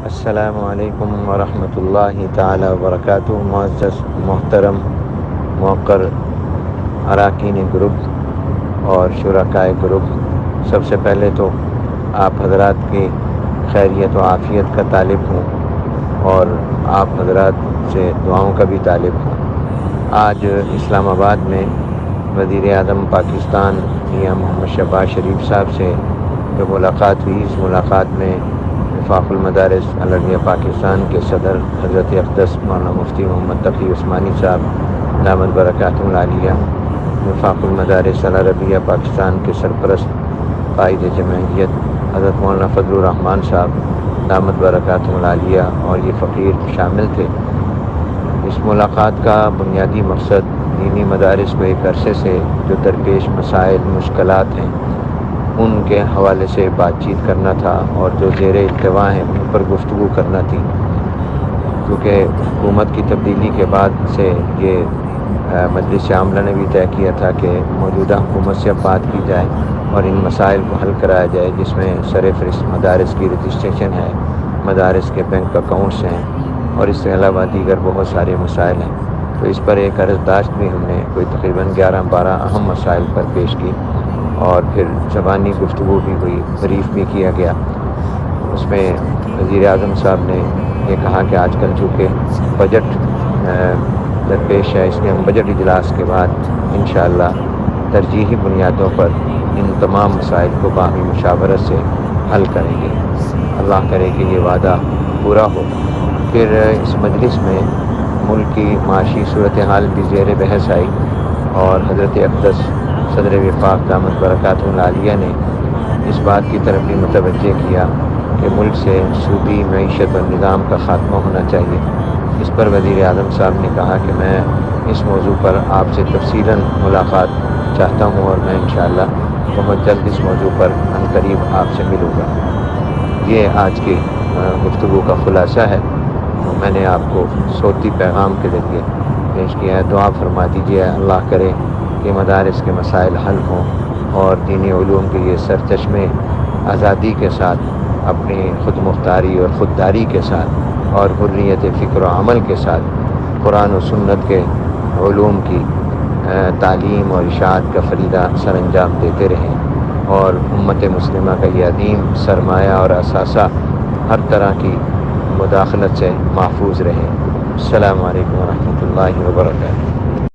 السلام علیکم ورحمۃ اللہ تعالی وبرکاتہ۔ معزز محترم موقر اراکین گروپ اور شرکائے گروپ، سب سے پہلے تو آپ حضرات کی خیریت و عافیت کا طالب ہوں اور آپ حضرات سے دعاؤں کا بھی طالب ہوں۔ آج اسلام آباد میں وزیر اعظم پاکستان میاں محمد شہباز شریف صاحب سے جو ملاقات ہوئی، اس ملاقات میں وفاق المدارس العربیہ پاکستان کے صدر حضرت اقدس مولانا مفتی محمد تقی عثمانی صاحب دامت برکاتہ العالیہ، وفاق المدارس العربیہ پاکستان کے سرپرست قائد جمعیت حضرت مولانا فضل الرحمان صاحب دامت برکاتہ العالیہ اور یہ فقیر شامل تھے۔ اس ملاقات کا بنیادی مقصد دینی مدارس کو ایک عرصے سے جو درپیش مسائل مشکلات ہیں ان کے حوالے سے بات چیت کرنا تھا اور جو زیر التواء ہیں ان پر گفتگو کرنا تھی، کیونکہ حکومت کی تبدیلی کے بعد سے یہ مجلس عاملہ نے بھی طے کیا تھا کہ موجودہ حکومت سے بات کی جائے اور ان مسائل کو حل کرایا جائے، جس میں سرفہرست مدارس کی رجسٹریشن ہے، مدارس کے بینک اکاؤنٹس ہیں اور اس کے علاوہ دیگر بہت سارے مسائل ہیں۔ تو اس پر ایک عرضداشت بھی ہم نے کوئی تقریباً 11-12 اہم مسائل پر پیش کی اور پھر زبانی گفتگو بھی ہوئی، بریف بھی کیا گیا۔ اس میں وزیر اعظم صاحب نے یہ کہا کہ آج کل چونکہ بجٹ درپیش ہے، اس لیے ہم بجٹ اجلاس کے بعد انشاءاللہ ترجیحی بنیادوں پر ان تمام مسائل کو باہمی مشاورت سے حل کریں گے۔ اللہ کرے کہ یہ وعدہ پورا ہو۔ پھر اس مجلس میں ملک کی معاشی صورتحال بھی زیر بحث آئی اور حضرت اقدس صدر وفاق دامت برکاتہ العالیہ نے اس بات کی طرف بھی متوجہ کیا کہ ملک سے سودی معیشت اور نظام کا خاتمہ ہونا چاہیے۔ اس پر وزیر اعظم صاحب نے کہا کہ میں اس موضوع پر آپ سے تفصیلاً ملاقات چاہتا ہوں اور میں انشاءاللہ بہت جلد اس موضوع پر عنقریب آپ سے ملوں گا۔ یہ آج کی گفتگو کا خلاصہ ہے۔ میں نے آپ کو صوتی پیغام کے ذریعے پیش کیا ہے۔ دعا فرما دیجیے اللہ کرے کہ مدارس کے مسائل حل ہوں اور دینی علوم کے لیے سرچشمے آزادی کے ساتھ، اپنی خود مختاری اور خودداری کے ساتھ اور حریت فکر و عمل کے ساتھ قرآن و سنت کے علوم کی تعلیم اور اشاعت کا فریضہ سر انجام دیتے رہیں اور امت مسلمہ کا یہ عظیم سرمایہ اور اثاثہ ہر طرح کی مداخلت سے محفوظ رہے۔ السلام علیکم ورحمۃ اللہ وبرکاتہ۔